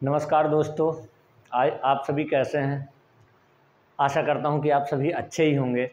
नमस्कार दोस्तों। आप सभी कैसे हैं? आशा करता हूं कि आप सभी अच्छे ही होंगे।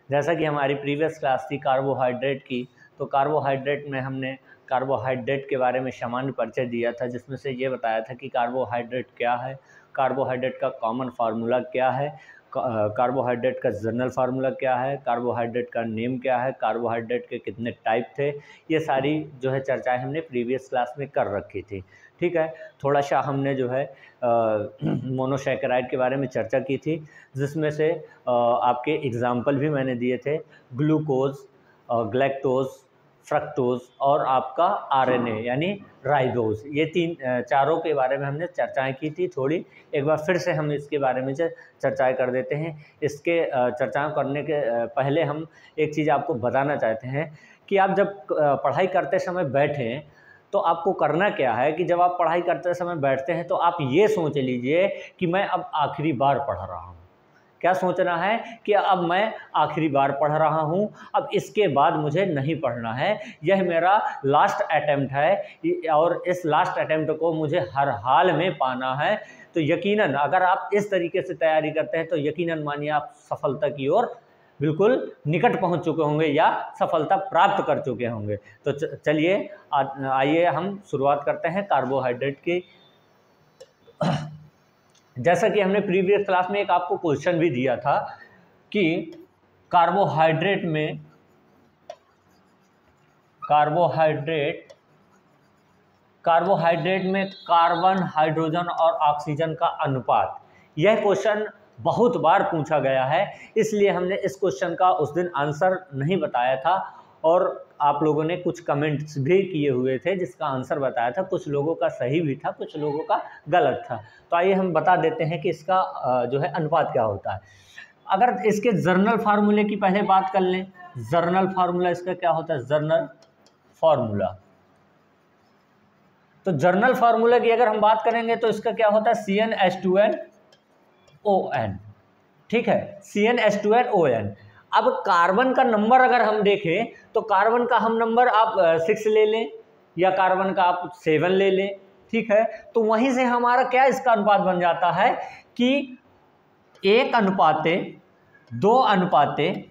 जैसा कि हमारी प्रीवियस क्लास थी कार्बोहाइड्रेट की, तो कार्बोहाइड्रेट में हमने कार्बोहाइड्रेट के बारे में सामान्य परिचय दिया था, जिसमें से ये बताया था कि कार्बोहाइड्रेट क्या है, कार्बोहाइड्रेट का कॉमन फार्मूला क्या है, कार्बोहाइड्रेट का जनरल फार्मूला क्या है, कार्बोहाइड्रेट का नेम क्या है, कार्बोहाइड्रेट के कितने टाइप थे। ये सारी जो है चर्चाएं हमने प्रीवियस क्लास में कर रखी थी। ठीक है, थोड़ा सा हमने जो है मोनोसैकेराइड के बारे में चर्चा की थी, जिसमें से आपके एग्जाम्पल भी मैंने दिए थे, ग्लूकोज, ग्लैक्टोज, फ्रक्टोज और आपका आरएनए यानी राइबोज। ये चारों के बारे में हमने चर्चाएं की थी। थोड़ी एक बार फिर से हम इसके बारे में चर्चाएं कर देते हैं। इसके चर्चाएं करने के पहले हम एक चीज़ आपको बताना चाहते हैं कि आप जब पढ़ाई करते समय बैठें तो आपको करना क्या है कि जब आप पढ़ाई करते समय बैठते हैं तो आप ये सोच लीजिए कि मैं अब आखिरी बार पढ़ रहा हूँ। क्या सोचना है कि अब मैं आखिरी बार पढ़ रहा हूँ, अब इसके बाद मुझे नहीं पढ़ना है, यह मेरा लास्ट अटेम्प्ट है और इस लास्ट अटेम्प्ट को मुझे हर हाल में पाना है। तो यकीनन अगर आप इस तरीके से तैयारी करते हैं तो यकीनन मानिए आप सफलता की ओर बिल्कुल निकट पहुंच चुके होंगे या सफलता प्राप्त कर चुके होंगे। तो चलिए आइए हम शुरुआत करते हैं कार्बोहाइड्रेट की। जैसा कि हमने प्रीवियस क्लास में एक आपको क्वेश्चन भी दिया था कि कार्बोहाइड्रेट में कार्बन, हाइड्रोजन और ऑक्सीजन का अनुपात, यह क्वेश्चन बहुत बार पूछा गया है। इसलिए हमने इस क्वेश्चन का उस दिन आंसर नहीं बताया था और आप लोगों ने कुछ कमेंट्स भी किए हुए थे जिसका आंसर बताया था। कुछ लोगों का सही भी था, कुछ लोगों का गलत था। तो आइए हम बता देते हैं कि इसका जो है अनुपात क्या होता है। अगर इसके जर्नल फार्मूले की पहले बात कर लें, जर्नल फार्मूला इसका क्या होता है, जर्नल फार्मूला। तो जर्नल फार्मूला की अगर हम बात करेंगे तो इसका क्या होता है, CnH2nOn। ठीक है, CnH2nOn। अब कार्बन का नंबर अगर हम देखें तो कार्बन का हम नंबर आप 6 ले लें या कार्बन का आप 7 ले लें। ठीक है, तो वहीं से हमारा क्या इसका अनुपात बन जाता है कि 1:2:1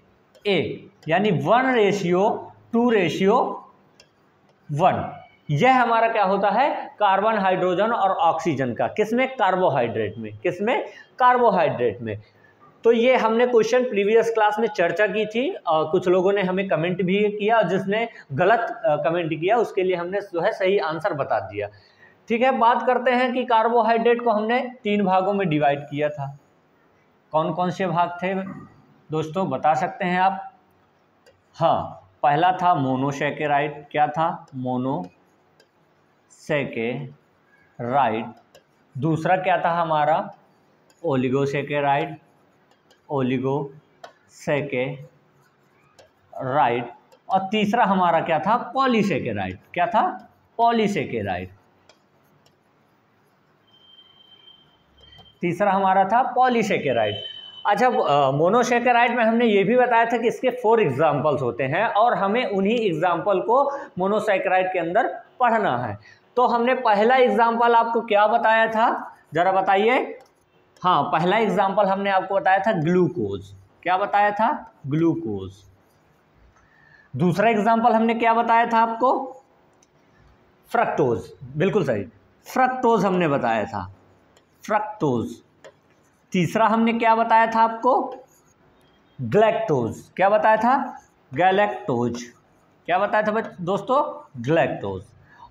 यानी 1:2:1। यह हमारा क्या होता है, कार्बन, हाइड्रोजन और ऑक्सीजन का, किसमें, कार्बोहाइड्रेट में। किसमें, कार्बोहाइड्रेट में। तो ये हमने क्वेश्चन प्रीवियस क्लास में चर्चा की थी और कुछ लोगों ने हमें कमेंट भी किया और जिसने गलत कमेंट किया उसके लिए हमने जो है सही आंसर बता दिया। ठीक है, बात करते हैं कि कार्बोहाइड्रेट को हमने 3 भागों में डिवाइड किया था। कौन कौन से भाग थे दोस्तों, बता सकते हैं आप? हाँ, पहला था मोनोसैकेराइड। क्या था, मोनोसैकेराइड। दूसरा क्या था हमारा, ओलिगोसैकेराइड, ओलिगोसैकेराइड। और तीसरा हमारा क्या था, पॉलीसैकेराइड। क्या था, पॉलीसैकेराइड। तीसरा हमारा था पॉलीसैकेराइड। अच्छा, मोनोसैकेराइड में हमने ये भी बताया था कि इसके 4 एग्जाम्पल्स होते हैं और हमें उन्हीं एग्जाम्पल को मोनोसैकेराइड के अंदर पढ़ना है। तो हमने पहला एग्जाम्पल आपको क्या बताया था, जरा बताइए। हाँ, पहला एग्जाम्पल हमने आपको बताया था ग्लूकोज। क्या बताया था, ग्लूकोज। दूसरा एग्जाम्पल हमने क्या बताया था आपको, फ्रक्टोज। बिल्कुल सही, फ्रक्टोज हमने बताया था, फ्रक्टोज। तीसरा हमने क्या बताया था आपको, ग्लैक्टोज। क्या बताया था, गैलेक्टोज। क्या बताया था दोस्तों, ग्लैक्टोज।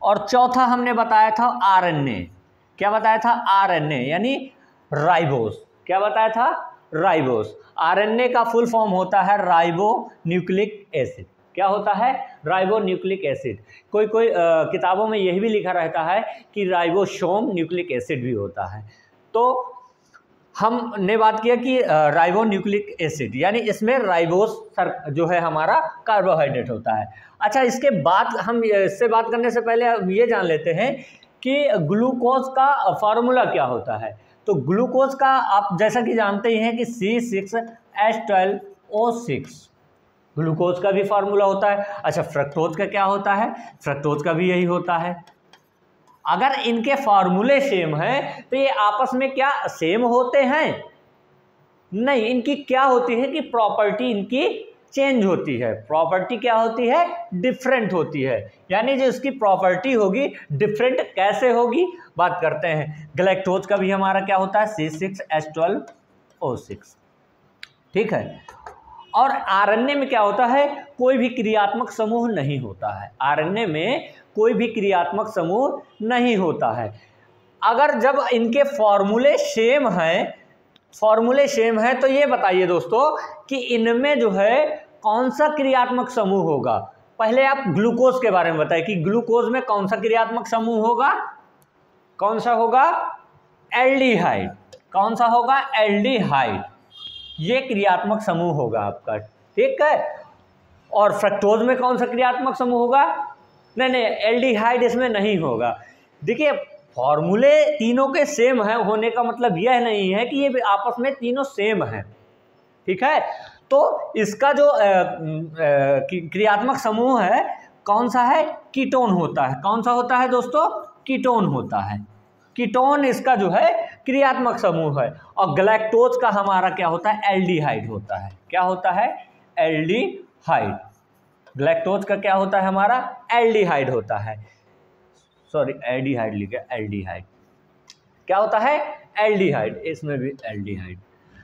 और चौथा हमने बताया था आरएनए। क्या बताया था, आरएनए यानी राइबोस। क्या बताया था, राइबोस। आरएनए का फुल फॉर्म होता है राइबो न्यूक्लिक एसिड। क्या होता है, राइबो न्यूक्लिक एसिड। कोई किताबों में यही भी लिखा रहता है कि राइबोसोम न्यूक्लिक एसिड भी होता है। तो हमने बात किया कि राइबो न्यूक्लिक एसिड यानी इसमें राइबोस जो है हमारा कार्बोहाइड्रेट होता है। अच्छा, इसके बाद हम इससे बात करने से पहले ये जान लेते हैं कि ग्लूकोज का फार्मूला क्या होता है। तो ग्लूकोज का आप जैसा कि जानते ही हैं कि C6H12O6 ग्लूकोज का भी फार्मूला होता है। अच्छा, फ्रक्टोज का क्या होता है, फ्रक्टोज का भी यही होता है। अगर इनके फॉर्मूले सेम हैं तो ये आपस में क्या सेम होते हैं? नहीं, इनकी क्या होती है कि प्रॉपर्टी इनकी चेंज होती है। प्रॉपर्टी क्या होती है? डिफरेंट होती है। यानी जो इसकी प्रॉपर्टी होगी डिफरेंट कैसे होगी, बात करते हैं। गैलेक्टोज का भी हमारा क्या होता है? C6H12O6, ठीक है। और आरएनए में क्या होता है? कोई भी क्रियात्मक समूह नहीं होता है। आरएनए में कोई भी क्रियात्मक समूह नहीं होता है। अगर जब इनके फॉर्मूले सेम हैं, तो ये बताइए दोस्तों कि इनमें जो है कौन सा क्रियात्मक समूह होगा। पहले आप ग्लूकोज के बारे में बताइए कि ग्लूकोज में कौन सा क्रियात्मक समूह होगा? कौन सा होगा? एल्डिहाइड। कौन सा होगा? एल्डिहाइड। ये क्रियात्मक समूह होगा आपका, ठीक है। और फ्रक्टोज में कौन सा क्रियात्मक समूह होगा? नहीं, एल्डिहाइड इसमें नहीं होगा। देखिए, फॉर्मूले तीनों के सेम है होने का मतलब यह नहीं है कि ये आपस में तीनों सेम हैं, ठीक है। तो इसका जो क्रियात्मक समूह है कौन सा है? कीटोन होता है। कौन सा होता है दोस्तों? कीटोन होता है। कीटोन इसका जो है क्रियात्मक समूह है। और गैलेक्टोज का हमारा क्या होता है? एल्डिहाइड होता है। क्या होता है? एल्डिहाइड। गैलेक्टोज का क्या होता है हमारा? एल्डिहाइड होता है। सॉरी, एल्डिहाइड लिखा, एल्डिहाइड क्या होता है? एल्डिहाइड। इसमें भी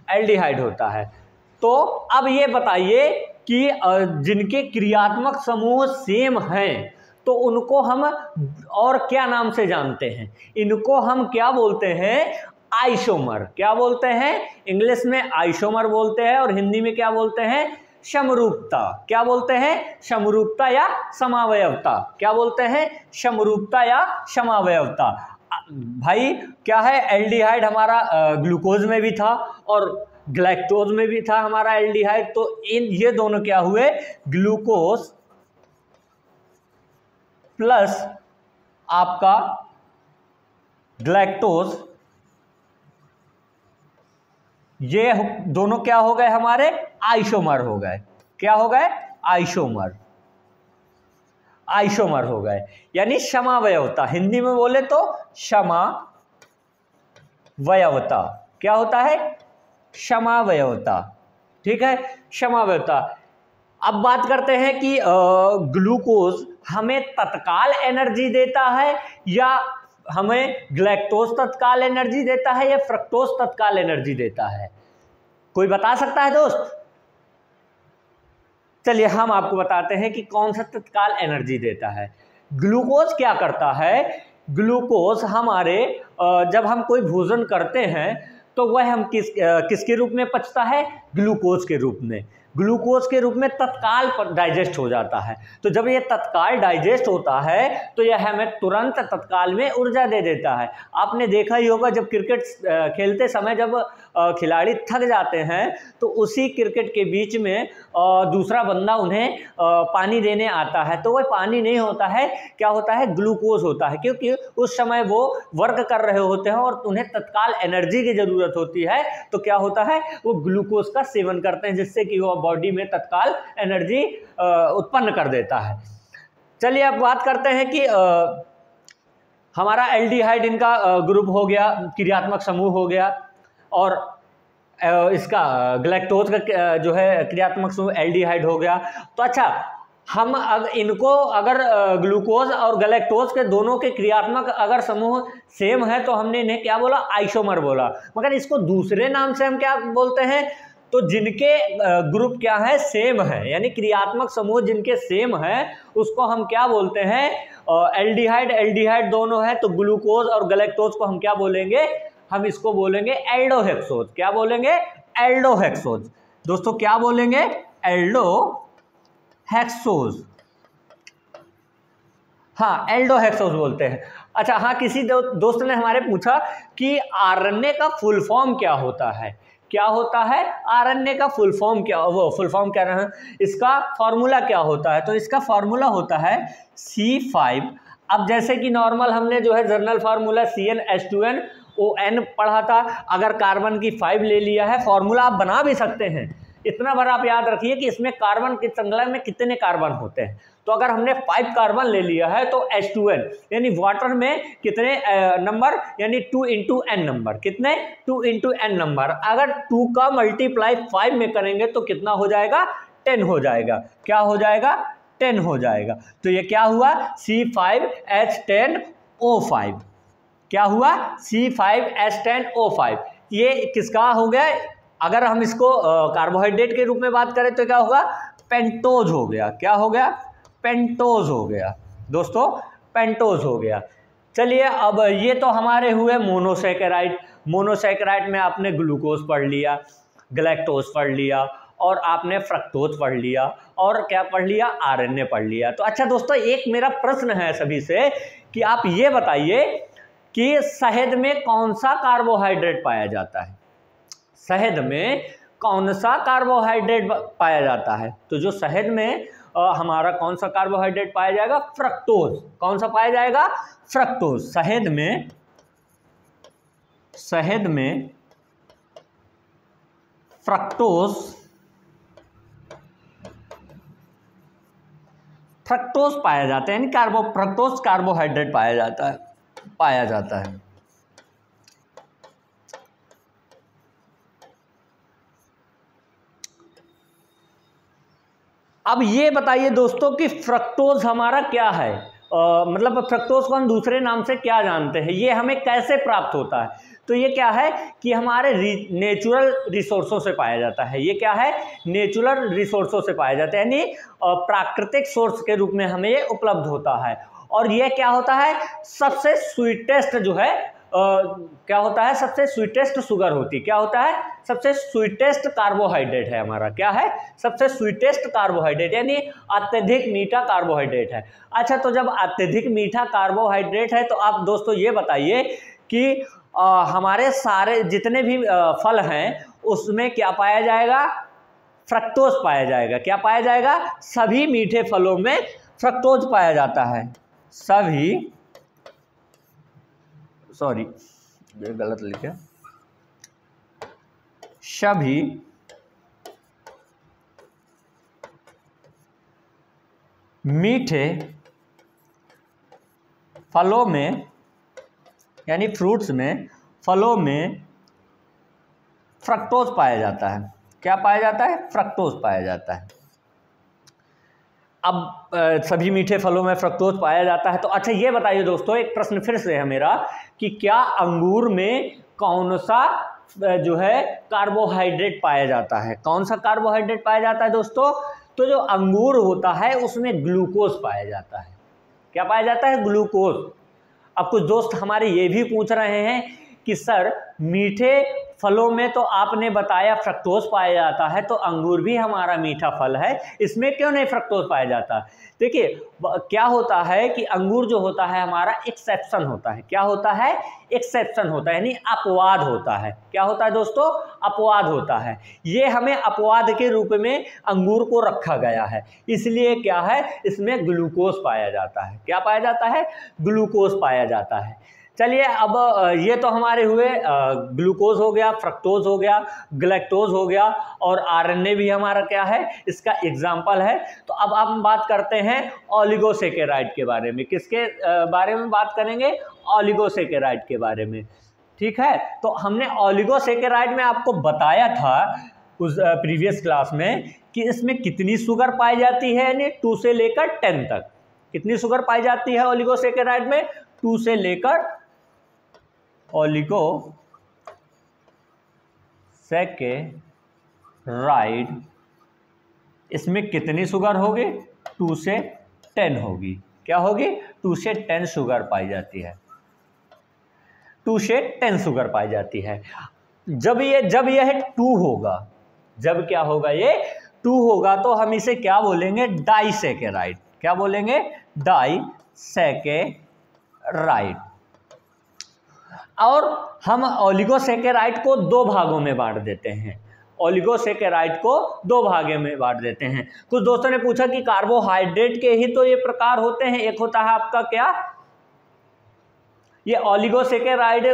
एल्डिहाइड होता है। तो अब ये बताइए कि जिनके क्रियात्मक समूह सेम हैं तो उनको हम और क्या नाम से जानते हैं? इनको हम क्या बोलते हैं? आइसोमर। क्या बोलते हैं? इंग्लिश में आइसोमर बोलते हैं और हिंदी में क्या बोलते हैं? समरूपता। क्या बोलते हैं? समरूपता या समावयवता। क्या बोलते हैं? समरूपता या समावयवता। भाई क्या है? एल्डिहाइड हमारा ग्लूकोज में भी था और ग्लैक्टोज में भी था हमारा एल्डिहाइड। तो ये दोनों क्या हुए? ग्लूकोज प्लस आपका ग्लैक्टोज, ये दोनों क्या हो गए? हमारे आइसोमर हो गए। क्या हो गए? आइसोमर हो गए, यानी समावयवता। हिंदी में बोले तो समावयवता। क्या होता है? समावयवता, ठीक है, समावयवता। अब बात करते हैं कि ग्लूकोज हमें तत्काल एनर्जी देता है या हमें ग्लैक्टोज तत्काल एनर्जी देता है या फ्रक्टोज तत्काल एनर्जी देता है? कोई बता सकता है दोस्त? चलिए हम आपको बताते हैं कि कौन सा तत्काल एनर्जी देता है। ग्लूकोज क्या करता है? ग्लूकोज हमारे जब हम कोई भोजन करते हैं तो वह हम किसके रूप में पचता है? ग्लूकोज के रूप में। ग्लूकोज के रूप में तत्काल डाइजेस्ट हो जाता है। तो जब ये तत्काल डाइजेस्ट होता है तो यह हमें तुरंत तत्काल में ऊर्जा दे देता है। आपने देखा ही होगा जब क्रिकेट खेलते समय जब खिलाड़ी थक जाते हैं तो उसी क्रिकेट के बीच में दूसरा बंदा उन्हें पानी देने आता है, तो वह पानी नहीं होता है, क्या होता है? ग्लूकोज होता है, क्योंकि उस समय वो वर्क कर रहे होते हैं और उन्हें तत्काल एनर्जी की ज़रूरत होती है। तो क्या होता है? वो ग्लूकोज का सेवन करते हैं जिससे कि वो बॉडी में तत्काल एनर्जी उत्पन्न कर देता है। चलिए अब बात करते हैं कि हमारा एल्डिहाइड इनका ग्रुप हो गया, क्रियात्मक समूह हो गया, और इसका ग्लैक्टोज का जो है क्रियात्मक समूह एल्डिहाइड हो गया। तो अच्छा, हम इनको अगर ग्लूकोज और ग्लैक्टोज के दोनों के क्रियात्मक अगर समूह सेम है तो हमने इन्हें क्या बोला? आइसोमर बोला। मगर इसको दूसरे नाम से हम क्या बोलते हैं? तो जिनके ग्रुप क्या है? सेम है, यानी क्रियात्मक समूह जिनके सेम है उसको हम क्या बोलते हैं? एल्डिहाइड दोनों है तो ग्लूकोज और ग्लैक्टोज को हम क्या बोलेंगे? हम इसको बोलेंगे एल्डोहेक्सोज। क्या बोलेंगे? एल्डोहेक्सोज। दोस्तों क्या बोलेंगे? एल्डोहेक्सोज। हाँ, एल्डोहेक्सोज बोलते हैं। अच्छा हाँ, किसी दोस्त ने हमारे पूछा कि आरएनए का फुल फॉर्म क्या होता है? क्या होता है? आरएनए का फुल फॉर्म क्या, वो फुल फॉर्म क्या रहा है, इसका फॉर्मूला क्या होता है? तो इसका फॉर्मूला होता है C5। अब जैसे कि नॉर्मल हमने जो है जर्नल फार्मूला CnH2nOn पढ़ा था, अगर कार्बन की 5 ले लिया है, फॉर्मूला आप बना भी सकते हैं, इतना बार आप याद रखिए कि इसमें कार्बन की श्रृंखला में कितने कार्बन होते हैं। तो अगर हमने 5 कार्बन ले लिया है तो H2N यानी वाटर में कितने नंबर, यानी 2 × n नंबर, कितने 2 × n नंबर। अगर 2 का मल्टीप्लाई 5 में करेंगे तो कितना हो जाएगा, 10 हो जाएगा। क्या हो जाएगा, 10 हो जाएगा। तो ये क्या हुआ, C5H10O5। क्या हुआ, C5H10O5। ये किसका हो गया, अगर हम इसको कार्बोहाइड्रेट के रूप में बात करें तो क्या होगा, पेंटोज हो गया। क्या हो गया, पेंटोज हो गया दोस्तों, पेंटोज हो गया। चलिए अब ये तो हमारे हुए मोनोसैकेराइड। मोनोसैकेराइड में आपने ग्लूकोज पढ़ लिया, गैलेक्टोज पढ़ लिया, और आपने फ्रक्टोज पढ़ लिया, और क्या पढ़ लिया, आरएनए पढ़ लिया। तो अच्छा दोस्तों, एक मेरा प्रश्न है सभी से कि आप ये बताइए कि शहद में कौन सा कार्बोहाइड्रेट पाया जाता है। शहद में कौन सा कार्बोहाइड्रेट पाया जाता है। तो जो शहद में हमारा कौन सा कार्बोहाइड्रेट पाया जाएगा, फ्रक्टोज। कौन सा पाया जाएगा, फ्रक्टोज। शहद में फ्रक्टोज पाया जाता है, यानी फ्रक्टोज कार्बोहाइड्रेट पाया जाता है। अब ये बताइए दोस्तों कि फ्रक्टोज हमारा क्या है, मतलब फ्रक्टोज को हम दूसरे नाम से क्या जानते हैं, ये हमें कैसे प्राप्त होता है। तो ये क्या है कि हमारे नेचुरल रिसोर्सों से पाया जाता है। ये क्या है, नेचुरल रिसोर्सों से पाया जाता है, यानी प्राकृतिक सोर्स के रूप में हमें ये उपलब्ध होता है। और ये क्या होता है, सबसे स्वीटेस्ट जो है क्या होता है, सबसे स्वीटेस्ट शुगर होती है। क्या होता है, सबसे स्वीटेस्ट कार्बोहाइड्रेट है हमारा। क्या है, सबसे स्वीटेस्ट कार्बोहाइड्रेट, यानी अत्यधिक मीठा कार्बोहाइड्रेट है। अच्छा, तो जब अत्यधिक मीठा कार्बोहाइड्रेट है तो आप दोस्तों ये बताइए कि हमारे सारे जितने भी फल हैं उसमें क्या पाया जाएगा, फ्रक्टोज पाया जाएगा। क्या पाया जाएगा, सभी मीठे फलों में फ्रक्टोज पाया जाता है। गलत लिखे, सभी मीठे फलों में, यानी फ्रूट्स में, फलों में फ्रक्टोज पाया जाता है। क्या पाया जाता है, फ्रक्टोज पाया जाता है। अब सभी मीठे फलों में फ्रक्टोज पाया जाता है। तो अच्छा ये बताइए दोस्तों, एक प्रश्न फिर से है मेरा कि क्या अंगूर में कौन सा जो है कार्बोहाइड्रेट पाया जाता है। कौन सा कार्बोहाइड्रेट पाया जाता है दोस्तों, तो जो अंगूर होता है उसमें ग्लूकोज पाया जाता है। क्या पाया जाता है, ग्लूकोज। अब कुछ दोस्त हमारे ये भी पूछ रहे हैं कि सर मीठे फलों में तो आपने बताया फ्रक्टोज पाया जाता है, तो अंगूर भी हमारा मीठा फल है, इसमें क्यों नहीं फ्रक्टोज पाया जाता। देखिए क्या होता है कि अंगूर जो होता है हमारा एक्सेप्शन होता है। क्या होता है, एक्सेप्शन होता है, यानी अपवाद होता है। क्या होता है दोस्तों, अपवाद होता है। ये हमें अपवाद के रूप में अंगूर को रखा गया है, इसलिए क्या है, इसमें ग्लूकोज पाया जाता है। क्या पाया जाता है, ग्लूकोज पाया जाता है। चलिए अब ये तो हमारे हुए ग्लूकोज हो गया, फ्रक्टोज हो गया, गैलेक्टोज हो गया, और आरएनए भी हमारा क्या है, इसका एग्जाम्पल है। तो अब हम बात करते हैं ओलिगोसैकेराइड के बारे में। किसके बारे में बात करेंगे, ओलिगोसैकेराइड के बारे में। ठीक है, तो हमने ओलिगोसैकेराइड में आपको बताया था उस प्रीवियस क्लास में कि इसमें कितनी शुगर पाई जाती है, यानी 2 से लेकर 10 तक। कितनी शुगर पाई जाती है ओलिगोसैकेराइड में, 2 से लेकर, ओलिगोसैकेराइड इसमें कितनी शुगर होगी, 2 से 10 होगी। क्या होगी, 2 से 10 शुगर पाई जाती है। 2 से 10 शुगर पाई जाती है। जब यह 2 होगा, जब क्या होगा, ये 2 होगा, तो हम इसे क्या बोलेंगे, डाइसैकेराइड। क्या बोलेंगे, डाइसैकेराइड। और हम ओलिगोसैकेराइड को 2 भागों में बांट देते हैं। ओलिगोसैकेराइड को 2 भागों में बांट देते हैं। कुछ दोस्तों ने पूछा कि कार्बोहाइड्रेट के ही तो ये प्रकार होते हैं, एक होता है आपका क्या, ये ओलिगोसैकेराइड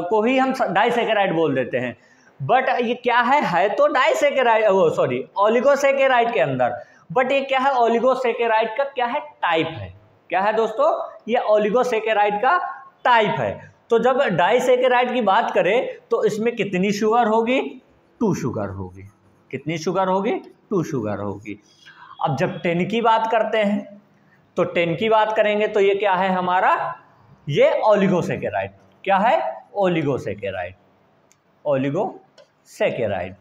को ही हम डाइसैकेराइड बोल देते हैं। बट ये क्या है तो डाइसेकेराइड, वो सॉरी ओलिगोसेकेराइड के अंदर, बट ये क्या है, ओलिगोसेकेराइड का क्या है, टाइप है। क्या है दोस्तों, ये ओलिगोसेकेराइड का टाइप है। तो जब डाइसेकेराइड की बात करें तो इसमें कितनी शुगर होगी, 2 शुगर होगी। कितनी शुगर होगी, 2 शुगर होगी। अब जब 10 की बात करते हैं तो 10 की बात करेंगे तो ये क्या है हमारा, ये ओलिगोसेकेराइड। क्या है, ओलिगोसेकेराइड, ओलिगोसेकेराइड।